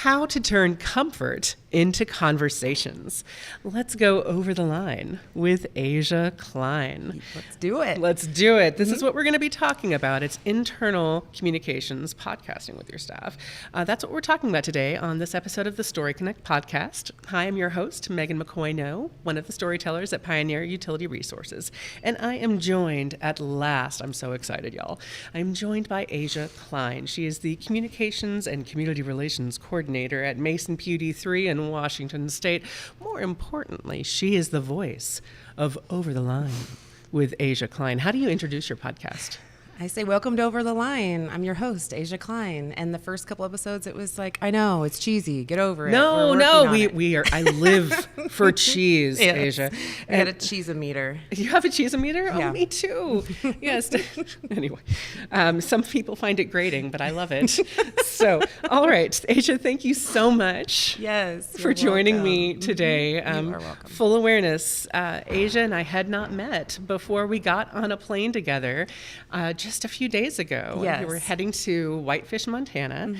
how to turn comfort into conversations. Let's go over the line with Asia Cline. Let's do it. Let's do it. This is what we're going to be talking about. It's internal communications, podcasting with your staff. That's what we're talking about today on this episode of the Story Connect podcast. Hi, I'm your host, Megan McCoy-No, one of the storytellers at Pioneer Utility Resources. And I am joined at last, I'm so excited, y'all. I'm joined by Asia Cline. She is the Communications and Community Relations Coordinator at Mason PUD3 in Washington State. More importantly, she is the voice of Over the Line with Asia Cline. How do you introduce your podcast? I say, welcome to Over the Line. I'm your host, Asia Cline. And the first couple episodes, it was like, I know, it's cheesy. Get over it. We are. I live for cheese, yes. Asia. I got a cheese-o-meter. You have a cheese-o-meter? Yeah. Oh, me too. Yes. Anyway, some people find it grating, but I love it. So, all right, Asia, thank you so much. Yes, for joining me today. You are welcome. Full awareness, Asia and I had not met before we got on a plane together. Just a few days ago. Yes. We were heading to Whitefish, Montana,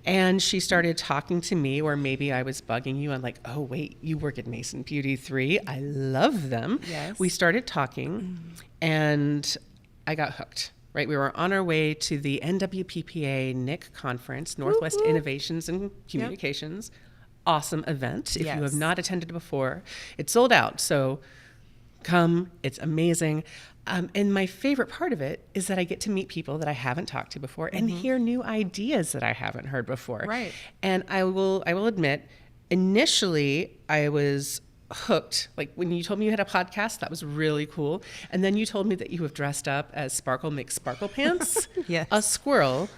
and she started talking to me, or maybe I was bugging you. I'm like, oh, wait, you work at Mason PUD3. I love them. Yes. We started talking, and I got hooked. Right, we were on our way to the NWPPA NIC conference, Northwest Innovations and Communications. Yep. Awesome event. If you have not attended before, it's sold out. So come, it's amazing. And my favorite part of it is that I get to meet people that I haven't talked to before and hear new ideas that I haven't heard before. Right. And I will admit, initially I was hooked. Like when you told me you had a podcast, that was really cool. And then you told me that you have dressed up as Sparkle McSparkle Pants, Yes. a squirrel.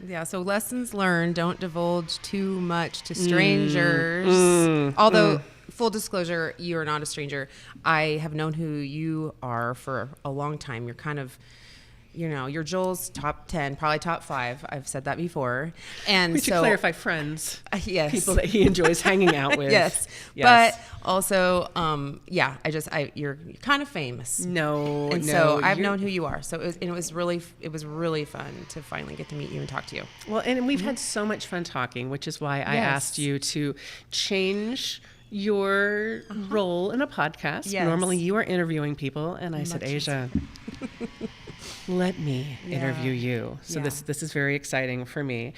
Yeah, so lessons learned, don't divulge too much to strangers. Although, full disclosure, you are not a stranger. I have known who you are for a long time. You're kind of, you're Joel's top 10, probably top 5. I've said that before. And we should clarify friends. Yes. People that he enjoys hanging out with. Yes. But also, you're kind of famous. No. So I've known who you are. So it was really fun to finally get to meet you and talk to you. Well, and we've had so much fun talking, which is why I asked you to change your role in a podcast. Yes. Normally you are interviewing people, and I said, Asia, let me interview you. So this is very exciting for me.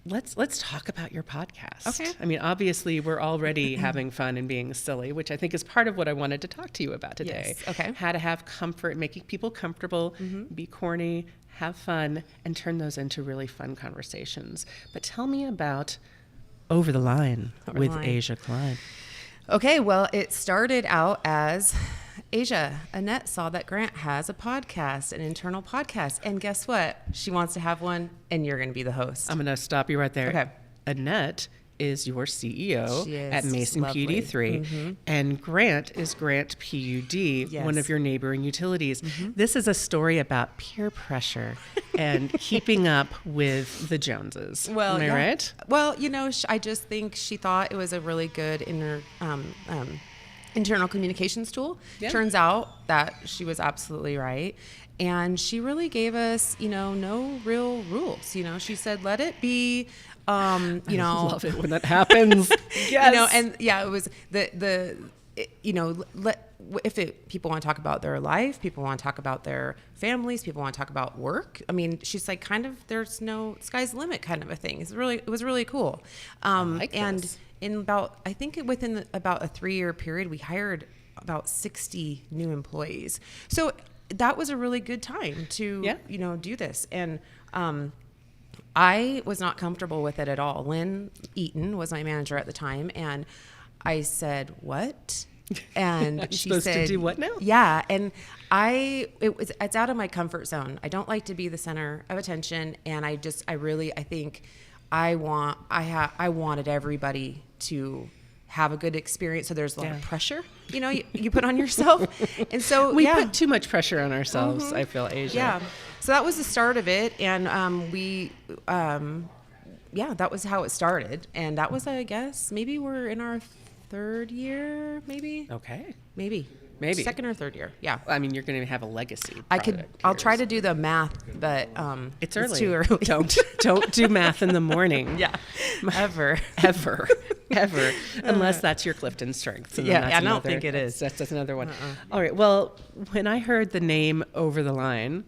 Let's talk about your podcast. Okay. I mean, obviously we're already having fun and being silly, which I think is part of what I wanted to talk to you about today. Yes. Okay. How to have comfort, making people comfortable, be corny, have fun, and turn those into really fun conversations. But tell me about Over the Line with Asia Cline. Okay, well, it started out as Asia. Annette saw that Grant has a podcast, an internal podcast. And guess what? She wants to have one, and you're going to be the host. I'm going to stop you right there. Okay. Annette is your CEO at Mason lovely. PUD3, and Grant is Grant PUD, one of your neighboring utilities. This is a story about peer pressure and keeping up with the Joneses. Well, Am I right? Well, I just think she thought it was a really good internal communications tool. Yeah. Turns out that she was absolutely right. And she really gave us, no real rules. She said, let it be, I love it when that happens. Yes. It was people want to talk about their life, people want to talk about their families, people want to talk about work. I mean, she's like there's no sky's the limit kind of a thing. It was really cool. This. In within about a 3-year period, we hired about 60 new employees. So that was a really good time to, do this. And, I was not comfortable with it at all. Lynn Eaton was my manager at the time, and I said, "What?" And she supposed said, to do what now? Yeah, and it's out of my comfort zone. I don't like to be the center of attention, and I think I wanted everybody to have a good experience. So there's a lot of pressure, you put on yourself. And so we put too much pressure on ourselves, I feel, Asia. Yeah. So that was the start of it. And that was how it started. And that was, I guess, maybe we're in our 3rd year, maybe. Okay. Maybe. Maybe second or third year. Yeah. I mean, you're going to have a legacy. I'll try to do the math, but it's early. It's too early. Don't do math in the morning. Yeah. Ever. Unless that's your Clifton strength. Yeah. I don't think it is. That's another one. All right. Well, when I heard the name Over the Line,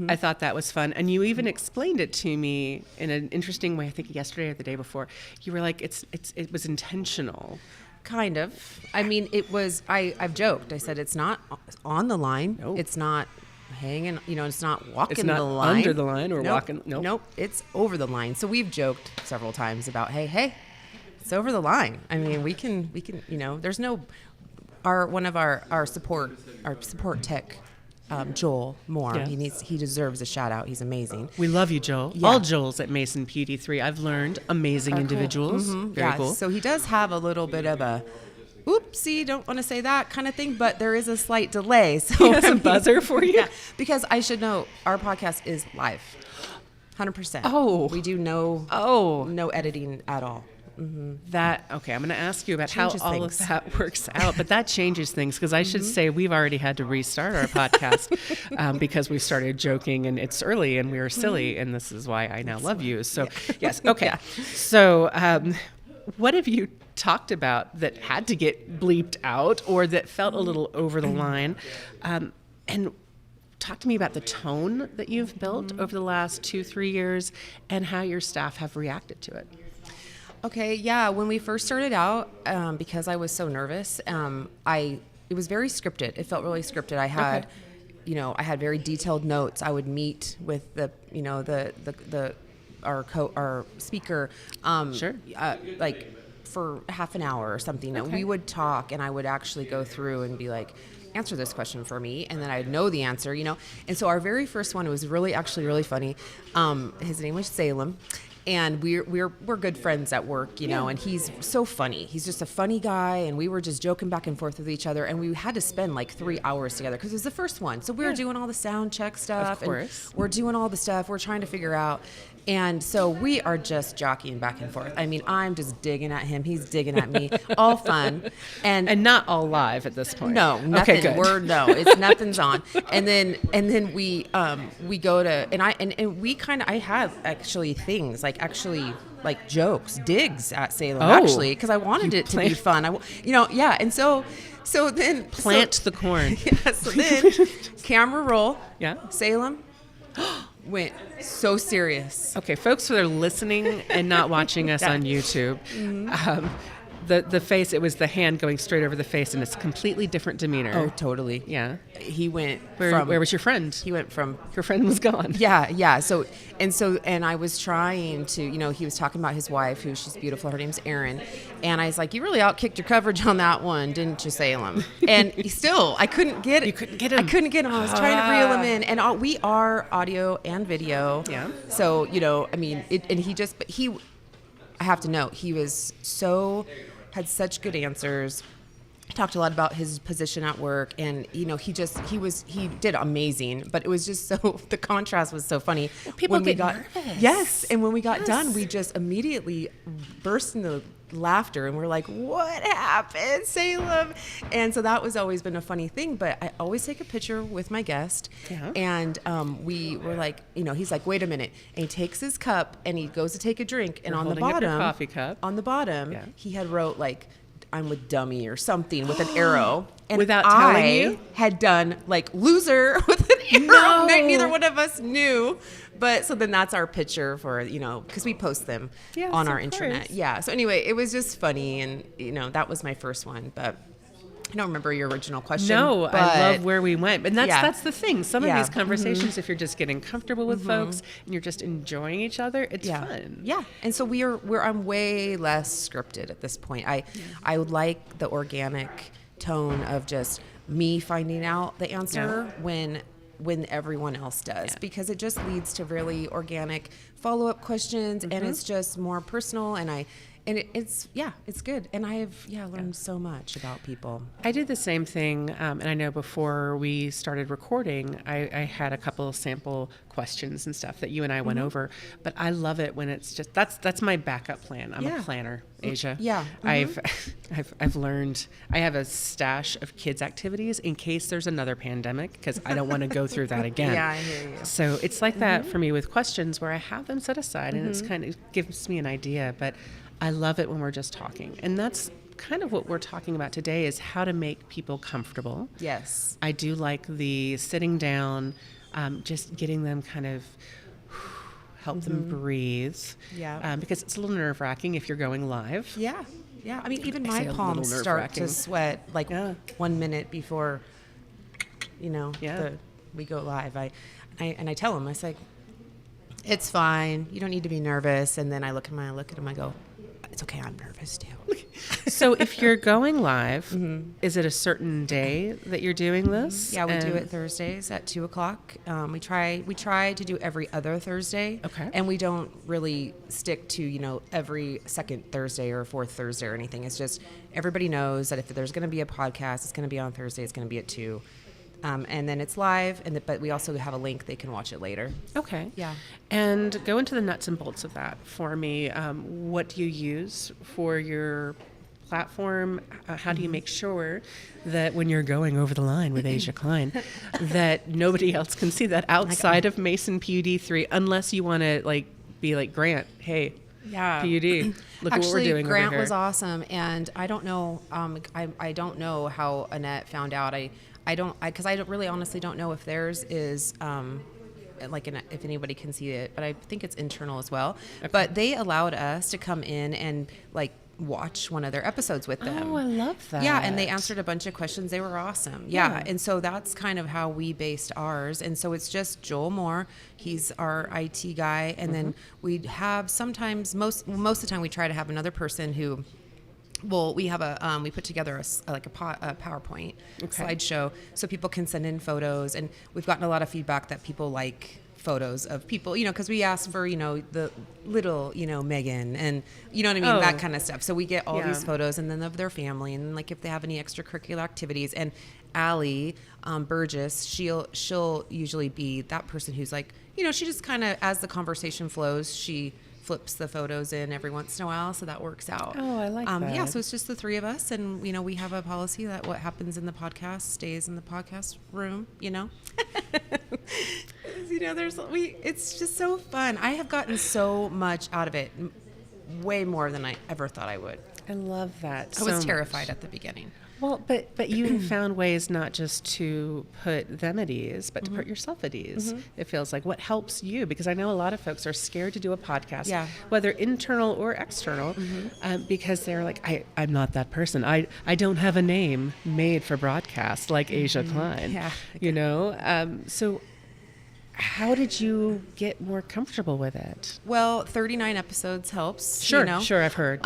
I thought that was fun. And you even explained it to me in an interesting way, I think yesterday or the day before. You were like, it was intentional. Kind of. I mean, it was, I've joked. I said, it's not on the line. Nope. It's not hanging, it's not walking it's not the line. Under the line or walking. Nope. It's over the line. So we've joked several times about, hey, it's over the line. I mean, we can, there's no, one of our support tech, Joel Moore. Yes. He deserves a shout out. He's amazing. We love you, Joel. Yeah. All Joels at Mason PD3. I've learned amazing individuals. Cool. Mm-hmm. Very cool. So he does have a little bit of a oopsie, don't want to say that kind of thing, but there is a slight delay. So he has a buzzer for you? Yeah, because I should know our podcast is live. 100%. Oh. We do no editing at all. Mm-hmm. Okay, I'm going to ask you about how all of that works out, but that changes things because I should say we've already had to restart our podcast because we started joking and it's early and we were silly and this is why I now love you. So yes, okay. Yeah. So what have you talked about that had to get bleeped out or that felt a little over the line? And talk to me about the tone that you've built over the last 2-3 years and how your staff have reacted to it. Okay, yeah. When we first started out, because I was so nervous, it was very scripted. It felt really scripted. I had, I had very detailed notes. I would meet with our speaker, like for half an hour or something. Okay. And we would talk, and I would actually go through and be like, answer this question for me, and then I'd know the answer, And so our very first one was really funny. His name was Salem. And we're good friends at work, and he's so funny. He's just a funny guy, and we were just joking back and forth with each other, and we had to spend like 3 hours together because it was the first one. So we were doing all the sound check stuff, of course. And we're doing all the stuff we're trying to figure out. And so we are just jockeying back and forth. I mean, I'm just digging at him. He's digging at me. All fun. And not all live at this point. No, nothing. Okay, good. It's nothing's on. And then we go to, I have actually things like jokes, digs at Salem actually, because I wanted it to be fun. And so then plant the corn. Yeah. So then camera roll. Yeah. Salem went so serious. Okay, folks who are listening and not watching us on YouTube, the face, it was the hand going straight over the face, and it's completely different demeanor. Oh, totally. Yeah. He went where was your friend? He went from... Your friend was gone. Yeah. So I was trying to, he was talking about his wife, who she's beautiful. Her name's Erin. And I was like, you really outkicked your coverage on that one, didn't you, Salem? And still, I couldn't get it. You couldn't get him. I couldn't get him. I was trying to reel him in. And we are audio and video. Yeah. So, I have to note, he was had such good answers. Talked a lot about his position at work, and he did amazing, but it was just the contrast was so funny. Well, people get nervous. Yes, and when we got done, we just immediately burst into laughter, and we're like, what happened, Salem? And so that was always been a funny thing, but I always take a picture with my guest. And we were like, he's like, wait a minute, and he takes his cup and he goes to take a drink, and on the bottom, up your coffee cup. On the bottom, he had wrote like, I'm with dummy or something with an arrow. And without telling you? Had done like loser with an arrow. No. Neither one of us knew. But so then that's our picture for, because we post them on our intranet. Yeah. So anyway, it was just funny. And, that was my first one. But I don't remember your original question. No, I love where we went. And that's the thing. Some of these conversations, if you're just getting comfortable with folks and you're just enjoying each other, it's fun. Yeah. And so I'm way less scripted at this point. I would like the organic tone of just me finding out the answer when everyone else does, because it just leads to really organic follow-up questions, and it's just more personal, and it's good. And I've learned so much about people. I did the same thing, and I know before we started recording, I had a couple of sample questions and stuff that you and I went over. But I love it when it's just that's my backup plan. I'm a planner, Asia. Yeah, I've learned I have a stash of kids' activities in case there's another pandemic because I don't want to go through that again. Yeah, I hear you. So it's like that for me with questions where I have them set aside, and it's kind of gives me an idea. But I love it when we're just talking, and that's kind of what we're talking about today is how to make people comfortable. Yes. I do like the sitting down, just getting them kind of help them breathe. Yeah. Because it's a little nerve-wracking if you're going live. Yeah. Yeah. I mean, even my palms start to sweat like 1 minute before, we go live. I tell them, I say, it's fine. You don't need to be nervous. And then I look at them, I go, it's okay. I'm nervous too. So if you're going live, is it a certain day that you're doing this? Yeah, we do it Thursdays at 2:00. We try to do every other Thursday. Okay. And we don't really stick to, every second Thursday or fourth Thursday or anything. It's just everybody knows that if there's going to be a podcast, it's going to be on Thursday. It's going to be at 2:00. And then it's live, but we also have a link. They can watch it later. Okay. Yeah. And go into the nuts and bolts of that for me. What do you use for your platform? How do you make sure that when you're going over the line with Asia Cline, that nobody else can see that outside of Mason PUD 3, unless you want to be like Grant, hey, PUD, look Actually, what we're doing Grant over here. was awesome, and I don't know. I don't know how Annette found out. Because I don't really honestly don't know if theirs is if anybody can see it, but I think it's internal as well. Okay. But they allowed us to come in and watch one of their episodes with them. Oh, I love that. Yeah, and they answered a bunch of questions. They were awesome. Yeah, and so that's kind of how we based ours. And so it's just Joel Moore. He's our IT guy, and then we have sometimes most of the time we try to have another person who. Well, we have we put together a PowerPoint slideshow so people can send in photos, and we've gotten a lot of feedback that people like photos of people, because we ask for, the little, Megan, and you know what I mean, that kind of stuff. So we get all these photos, and then of their family, and if they have any extracurricular activities. And Allie Burgess, she'll usually be that person who's she just kind of, as the conversation flows, she flips the photos in every once in a while, so that works out. Oh, I like that. Yeah, so it's just the three of us, and we have a policy that what happens in the podcast stays in the podcast room. It's just so fun. I have gotten so much out of it, way more than I ever thought I would. I love that. I was terrified at the beginning. Well, but you found ways not just to put them at ease, but to put yourself at ease. It feels like what helps you, because I know a lot of folks are scared to do a podcast, whether internal or external, because they're like, I'm not that person. I don't have a name made for broadcast like Asia Cline. Yeah. So how did you get more comfortable with it? Well, 39 episodes helps. Sure, I've heard.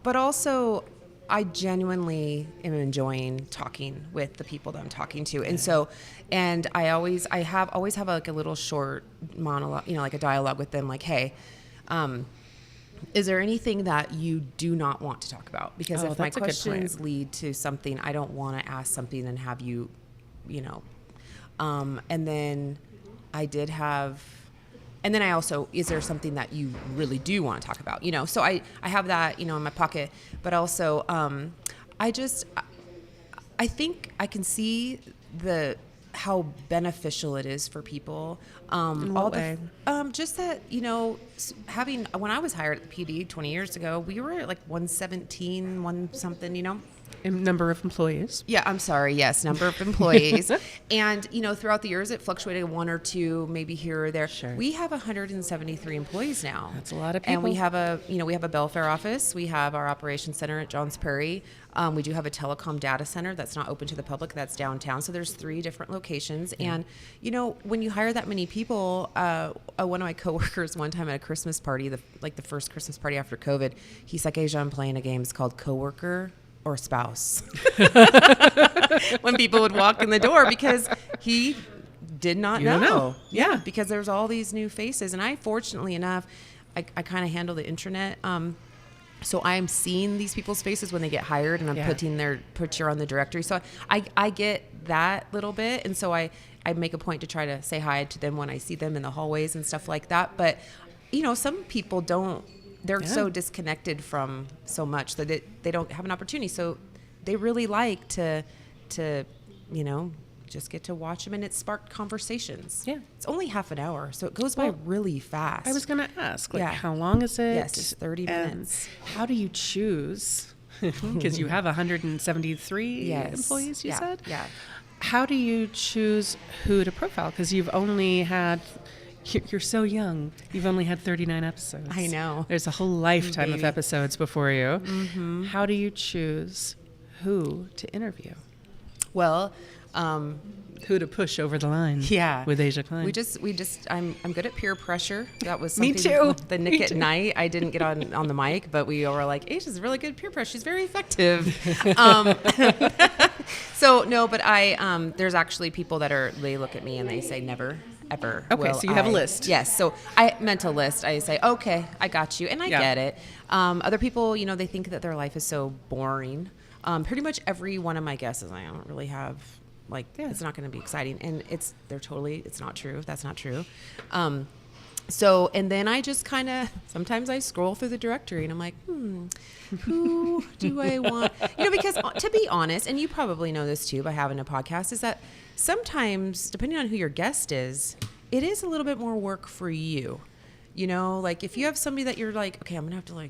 But also, I genuinely am enjoying talking with the people that I'm talking to. And so, and I always have a little short monologue, a dialogue with them, hey, is there anything that you do not want to talk about? Because if my questions lead to something, I don't want to ask something and have you, and then I did have, and then I also, is there something that you really do want to talk about? So I have that, in my pocket, but also, I think I can see how beneficial it is for people. In what way? Just that, when I was hired at the PD 20 years ago, we were at 117, one something, Number of employees. Yeah, I'm sorry. Yes, number of employees. And, throughout the years, it fluctuated one or two, maybe here or there. Sure. We have 173 employees now. That's a lot of people. And we have a Belfair office. We have our operations center at Johns Prairie. We do have a telecom data center that's not open to the public. That's downtown. So there's 3 different locations. Yeah. And, when you hire that many people, one of my coworkers one time at a Christmas party, the first Christmas party after COVID, he's like, Asia, I'm playing a game. It's called Coworker or Spouse. When people would walk in the door, because he did not know. Yeah. Because there's all these new faces. And I, fortunately enough, I kind of handle the intranet. So I'm seeing these people's faces when they get hired, and I'm putting their picture on the directory. So I get that little bit. And so I make a point to try to say hi to them when I see them in the hallways and stuff like that. But, some people don't, they're so disconnected from so much that they don't have an opportunity. So they really like to just get to watch them, and it sparked conversations. Yeah. It's only half an hour, so it goes by really fast. I was going to ask, how long is it? Yes, it's 30 minutes. How do you choose? Because you have 173 employees, you said? Yeah. How do you choose who to profile? Because you've only had... You're so young. You've only had 39 episodes. I know. There's a whole lifetime of episodes before you. Mm-hmm. How do you choose who to interview? Well... who to push over the line with Asia Cline. I'm good at peer pressure. That was something. Me too. The Nick at Night. I didn't get on the mic, but we were like, Asia's really good at peer pressure. She's very effective. So no, but there's actually people they look at me and they say never, ever. Okay, so you have a list. Yes. So I meant a list. I say, okay, I got you. And I get it. Other people, they think that their life is so boring. Pretty much every one of my guests is, I don't really have... it's not going to be exciting, and it's not true. That's not true. So, and then I just kind of, sometimes I scroll through the directory and I'm like, who do I want? Because to be honest, and you probably know this too by having a podcast, is that sometimes, depending on who your guest is, it is a little bit more work for you. If you have somebody that you're like, okay, I'm going to have to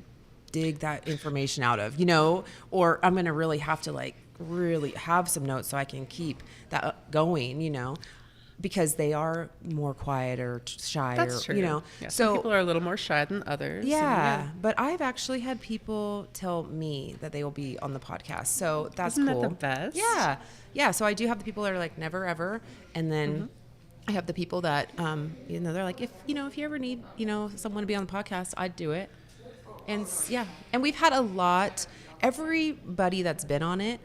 dig that information out of, or I'm going to really have to really have some notes so I can keep that going, because they are more quiet or shy. That's true. Yeah, some people are a little more shy than others. Yeah, but I've actually had people tell me that they will be on the podcast. So that's Isn't cool. That the best? Yeah. Yeah. So I do have the people that are like never, ever. And then I have the people that, they're like, if you ever need, someone to be on the podcast, I'd do it. And and we've had a lot, everybody that's been on it,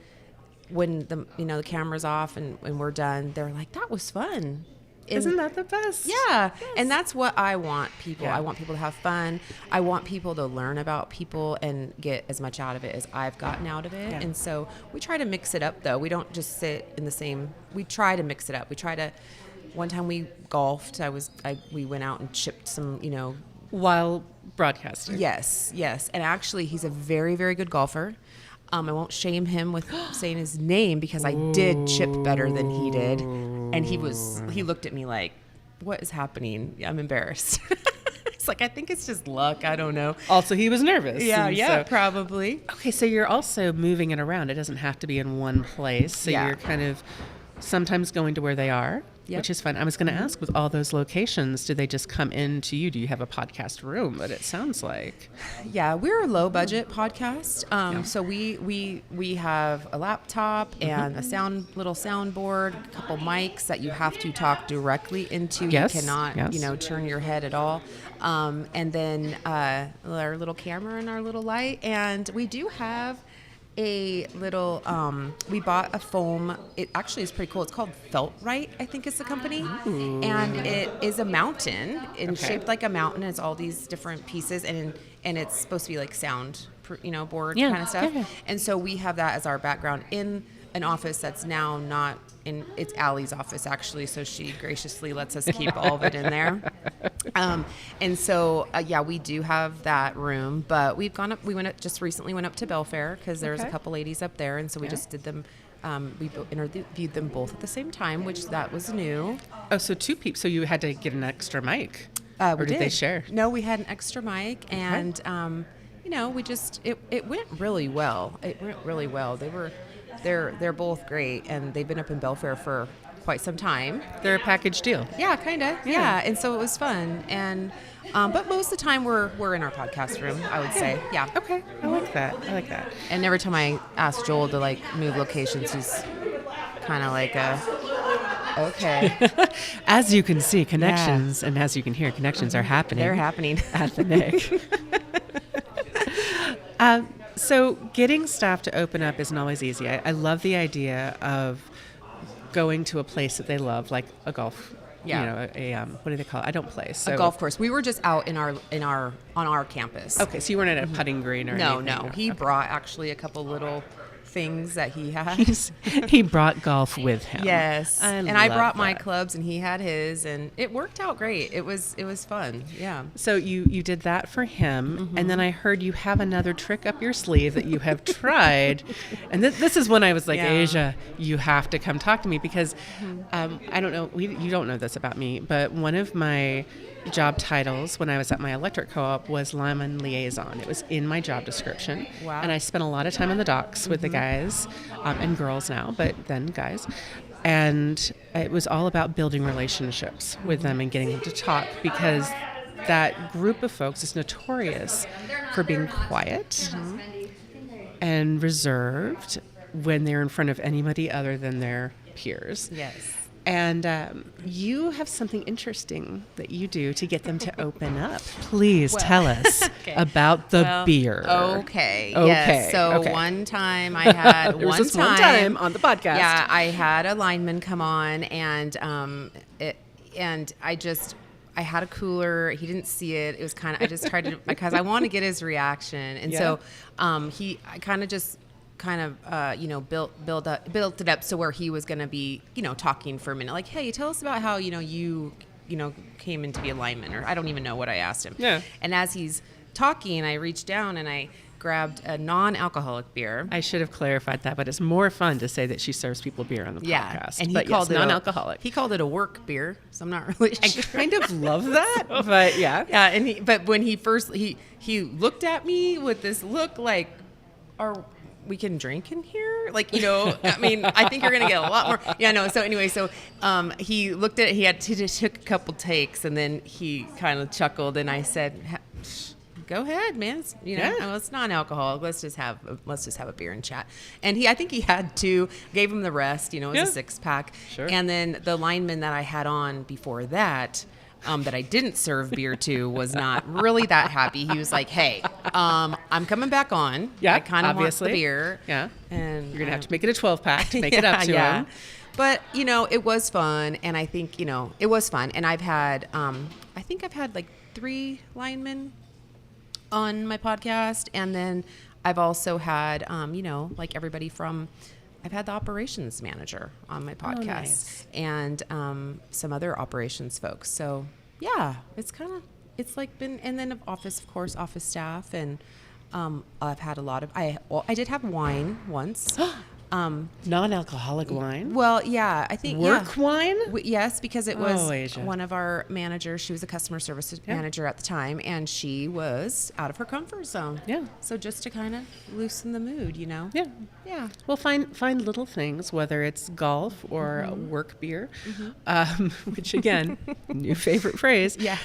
when the camera's off and we're done, they're like, that was fun. Isn't that the best? Yeah. Yes. And that's what I want people. I want people to have fun. I want people to learn about people and get as much out of it as I've gotten out of it. Yeah. And so we try to mix it up, though. We don't just sit in the same, we try to mix it up. One time we golfed, we went out and chipped some, while broadcasting. Yes. And actually he's a very, very good golfer. I won't shame him with saying his name because I did chip better than he did. And he looked at me like, what is happening? I'm embarrassed. It's like, I think it's just luck. I don't know. Also, he was nervous. Yeah, probably. Okay, so you're also moving it around. It doesn't have to be in one place. So you're kind of sometimes going to where they are. Yep. Which is fun. I was going to ask, with all those locations, do they just come in to you? Do you have a podcast room? But it sounds like. Yeah, we're a low budget podcast. So we have a laptop and a little soundboard, a couple mics that you have to talk directly into. Yes. You cannot, turn your head at all. And then our little camera and our little light. And we do have a little, we bought a foam. It actually is pretty cool. It's called Feltrite, I think is the company. Ooh. And it is a mountain shaped like a mountain. It's all these different pieces and it's supposed to be like sound, board kind of stuff. Yeah. And so we have that as our background in an office that's now not in, it's Allie's office actually. So she graciously lets us keep all of it in there. And so, we do have that room, but we just recently went up to Belfair because there's a couple ladies up there. And so we just did them. We interviewed them both at the same time, which that was new. Oh, so two people. So you had to get an extra mic, or did they share? No, we had an extra mic, and we just it went really well. It went really well. They're both great, and they've been up in Belfair for quite some time. They're a package deal. Yeah, kind of. Yeah, and so it was fun, and but most of the time we're in our podcast room, I would say. Yeah. Okay, I like that. And every time I ask Joel to move locations, he's kind of like okay. As you can see, connections, and as you can hear, connections are happening. They're happening at the Nick. So getting staff to open up isn't always easy. I love the idea of going to a place that they love, like a golf what do they call it? I don't play. So a golf course. We were just out on our campus. Okay, so you weren't at a putting green or anything? No. He brought actually a couple little things that he had. He brought golf with him. Yes. I brought my clubs and he had his, and it worked out great. It was fun. Yeah. So you did that for him, and then I heard you have another trick up your sleeve that you have tried. And this is when I was like, Asia, you have to come talk to me because I don't know, you don't know this about me, but one of my job titles when I was at my electric co-op was lineman liaison. It was in my job description. Wow. And I spent a lot of time on the docks with the guys and girls now, but then guys. And it was all about building relationships with them and getting them to talk because that group of folks is notorious for being quiet and reserved when they're in front of anybody other than their peers. Yes. And you have something interesting that you do to get them to open up. Please tell us about the beer. Okay. Yes. So one time I had there was this one time on the podcast. Yeah, I had a lineman come on, and I had a cooler. He didn't see it. It was kind of, I just tried to, because I want to get his reaction. And so I kind of just built it up so where he was going to be, talking for a minute. Like, hey, tell us about how, you came in to be a lineman, or I don't even know what I asked him. Yeah. And as he's talking, I reached down and I grabbed a non-alcoholic beer. I should have clarified that, but it's more fun to say that she serves people beer on the podcast. And he called it non-alcoholic. He called it a work beer, so I'm not really sure. I kind of love that, but yeah. Yeah, and but when he first he looked at me with this look like, we can drink in here? Like, I mean, I think you're going to get a lot more. Yeah, no. So anyway, he looked at it. He just took a couple takes, and then he kind of chuckled, and I said, go ahead, man. It's non-alcoholic. Let's just have a beer and chat. And I think he had two, gave him the rest, it was a 6-pack. Sure. And then the lineman that I had on before that I didn't serve beer to was not really that happy. He was like, hey, I'm coming back on. Yeah, I kind of want the beer. Yeah. And you're going to have to make it a 12-pack to make it up to him. But, it was fun. And I think, it was fun. And I've had, I think I've had like 3 linemen on my podcast. And then I've also had, like everybody from... I've had the operations manager on my podcast nice. And some other operations folks. So yeah, it's been, and then office staff. And I've had a lot of, I did have wine once. Non-alcoholic wine? Well, yeah, I think work wine? Yes, because it was Asia. One of our managers. She was a customer service manager at the time, and she was out of her comfort zone. Yeah. So just to kind of loosen the mood, Yeah. Yeah. Well, find little things, whether it's golf or work beer, which again, new favorite phrase. Yeah.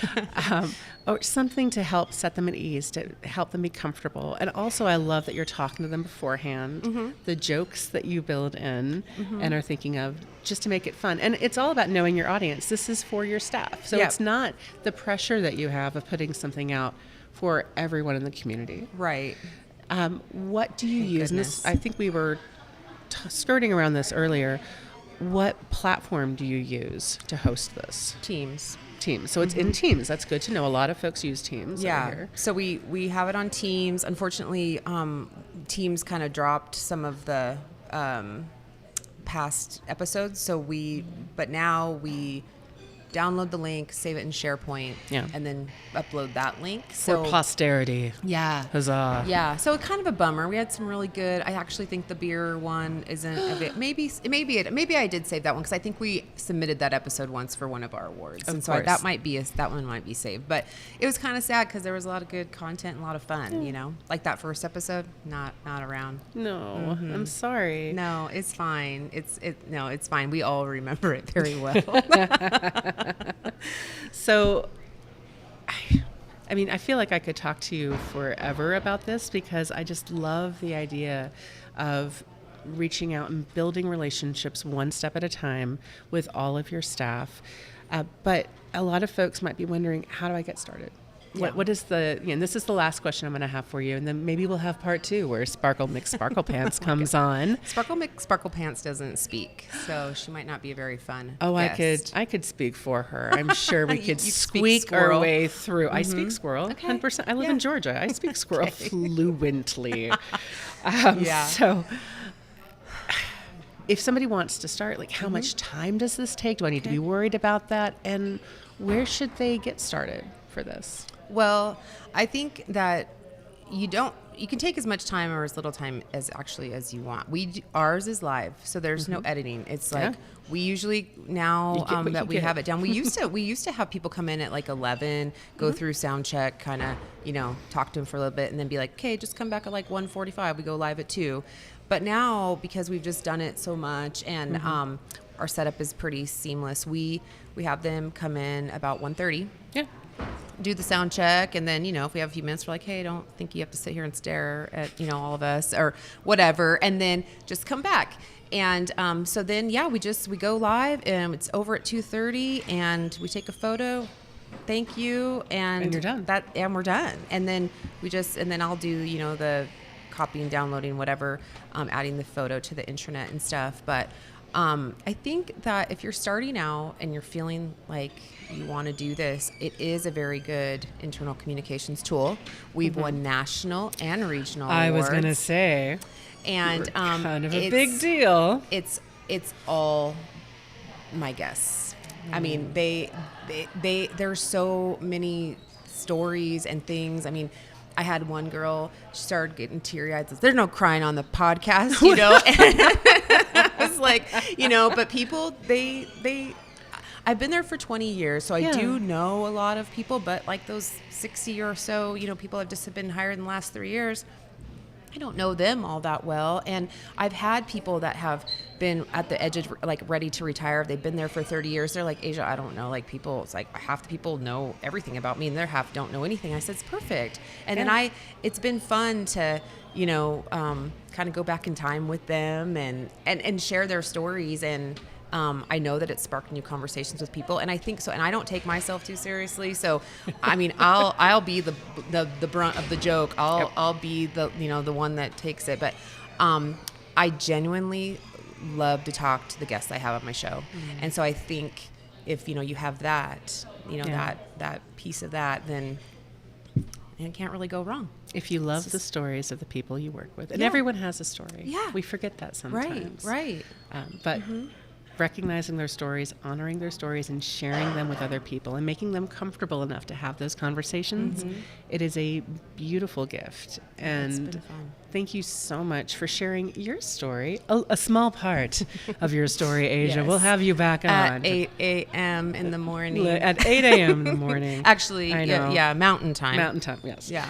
Or something to help set them at ease, to help them be comfortable. And also, I love that you're talking to them beforehand. The jokes that you build in and are thinking of just to make it fun. And it's all about knowing your audience. This is for your staff. So it's not the pressure that you have of putting something out for everyone in the community. Right. What do you use? And this, I think we were skirting around this earlier. What platform do you use to host this? Teams. So it's in Teams. That's good to know. A lot of folks use Teams. Yeah. Over here. So we have it on Teams. Unfortunately, Teams kind of dropped some of the past episodes. But now we download the link, save it in SharePoint, and then upload that link. For posterity. Yeah. Huzzah. Yeah. So kind of a bummer. We had some really good. I actually think the beer one isn't a bit. Maybe I did save that one because I think we submitted that episode once for one of our awards, and so that one might be saved. But it was kind of sad because there was a lot of good content and a lot of fun. Like that first episode, not around. No, I'm sorry. No, it's fine. It's fine. We all remember it very well. So, I mean, I feel like I could talk to you forever about this because I just love the idea of reaching out and building relationships one step at a time with all of your staff. But a lot of folks might be wondering, how do I get started? What is the, this is the last question I'm going to have for you. And then maybe we'll have part 2 where Sparkle McSparkle Pants comes on. Sparkle McSparkle Pants doesn't speak, so she might not be a very fun guest. I could speak for her. I'm sure we could squeak our way through. I speak squirrel, 100%. I live in Georgia. I speak squirrel fluently. So if somebody wants to start, like, how much time does this take? Do I need to be worried about that? And where should they get started for this? Well, I think that you can take as much time or as little time as you want. Ours is live, so there's no editing. It's like we usually now that we have it down. We used to have people come in at like 11, go through sound check, kind of, talk to them for a little bit, and then be like, okay, just come back at like 1:45. We go live at 2. But now, because we've just done it so much and our setup is pretty seamless, we have them come in about 1:30. Yeah. Do the sound check, and then, if we have a few minutes, we're like, hey, don't think you have to sit here and stare at, all of us or whatever, and then just come back. And so then, we go live, and it's over at 2:30, and we take a photo. Thank you, and you're done. And we're done. And then I'll do, the copying, downloading, whatever, adding the photo to the intranet and stuff. But I think that if you're starting out and you're feeling like you want to do this, it is a very good internal communications tool. We've won national and regional awards. I was going to say, and kind of a big deal. It's all my guests. I mean, there's so many stories and things. I mean, I had one girl, she started getting teary-eyed. There's no crying on the podcast, I was like, but people, I've been there for 20 years, so I do know a lot of people, but like those 60 or so, people have just been hired in the last 3 years. I don't know them all that well. And I've had people that have been at the edge of like ready to retire. They've been there for 30 years. They're like, Asia, I don't know. Like people, it's like half the people know everything about me and their half don't know anything. I said, it's perfect. And then it's been fun to, kind of go back in time with them and share their stories. And I know that it sparked new conversations with people, and I think so. And I don't take myself too seriously, so I mean, I'll be the brunt of the joke. I'll be the the one that takes it. But I genuinely love to talk to the guests I have on my show, and so I think if you have that, that piece of that, then it can't really go wrong. If you love the stories of the people you work with, and everyone has a story, we forget that sometimes, right? But recognizing their stories, honoring their stories, and sharing them with other people and making them comfortable enough to have those conversations, it is a beautiful gift. And thank you so much for sharing your story, a small part of your story, Asia. We'll have you back on. At 8 a.m. in the morning. At 8 a.m. in the morning. Actually, mountain time. Mountain time, yes. Yeah.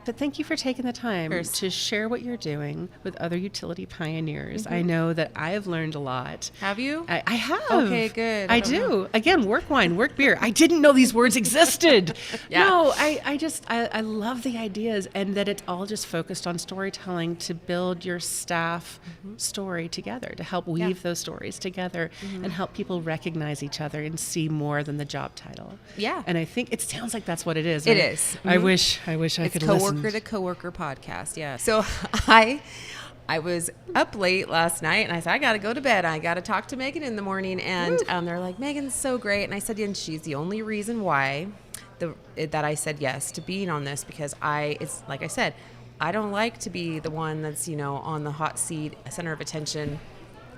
But thank you for taking the time to share what you're doing with other utility pioneers. I know that I have learned a lot. Have you? I have. Okay, good. I do. Know. Again, work wine, work beer. I didn't know these words existed. No, I love the ideas, and that it's all just focused on storytelling to build your staff story together, to help weave those stories together and help people recognize each other and see more than the job title. Yeah. And I think it sounds like that's what it is. It is. I wish I could listen. Coworker to coworker podcast. Yeah. So I was up late last night, and I said, I got to go to bed. I got to talk to Megan in the morning. And they're like, Megan's so great. And I said, and she's the only reason why that I said yes to being on this, because it's like I said, I don't like to be the one that's, on the hot seat, center of attention.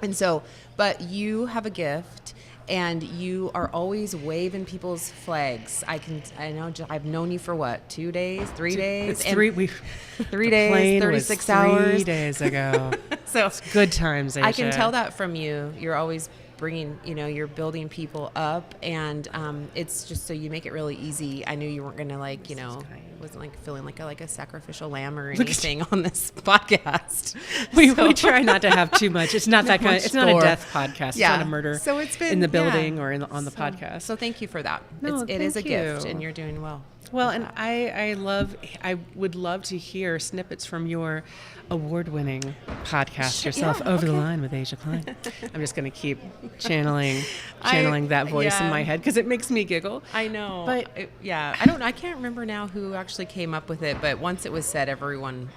And so, but you have a gift, and you are always waving people's flags. I know I've known you for what, 2 days, 3 days? It's 3 days, 36 hours. 3 days ago. So it's good times, Asia. I can tell that from you. You're always bringing, you're building people up, and it's just so you make it really easy. I knew you weren't going to wasn't like feeling like a sacrificial lamb or anything on this podcast. We try not to have too much. It's not that kind. It's not a death podcast. It's not a murder. So it's been in the building or on the podcast. So thank you for that. No, it is a gift, and you're doing well. Well, and I would love to hear snippets from your award-winning podcast yourself, Over the Line with Asia Cline. I'm just going to keep channeling that voice in my head because it makes me giggle. I know. But I can't remember now who actually came up with it, but once it was said, everyone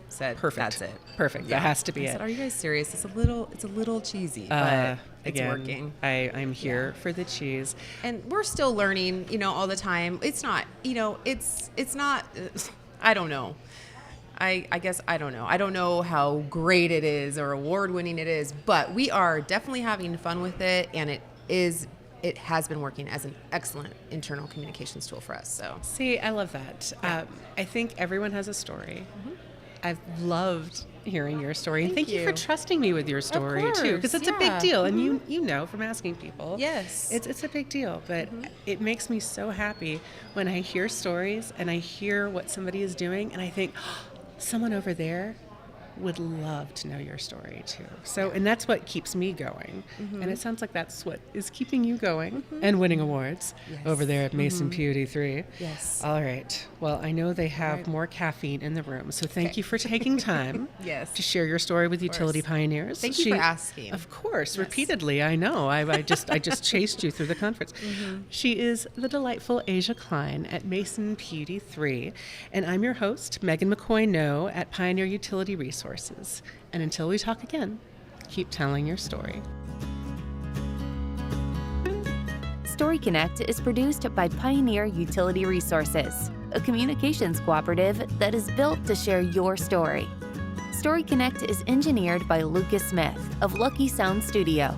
said, perfect. That's it. Perfect. Yeah. That has to be it. I said, are you guys serious? It's a little cheesy, but it's working. I'm here for the cheese. And we're still learning, all the time. It's not, it's not, I don't know. I guess I don't know. I don't know how great it is or award-winning it is, but we are definitely having fun with it, and it has been working as an excellent internal communications tool for us. So see, I love that. Yeah. I think everyone has a story. Mm-hmm. I've loved hearing your story. Thank you for trusting me with your story too, because it's a big deal, and you know from asking people. Yes, it's a big deal, but it makes me so happy when I hear stories and I hear what somebody is doing, and I think, someone over there would love to know your story too. So, and that's what keeps me going. Mm-hmm. And it sounds like that's what is keeping you going and winning awards over there at Mason Beauty 3. Yes. All right. Well, I know they have more caffeine in the room, so thank you for taking time to share your story with Utility Pioneers. Thank you for asking. Of course, repeatedly. I know. I just chased you through the conference. Mm-hmm. She is the delightful Asia Cline at Mason Beauty 3, and I'm your host, Megan McCoy-No at Pioneer Utility Resources. And until we talk again, keep telling your story. Story Connect is produced by Pioneer Utility Resources, a communications cooperative that is built to share your story. Story Connect is engineered by Lucas Smith of Lucky Sound Studio.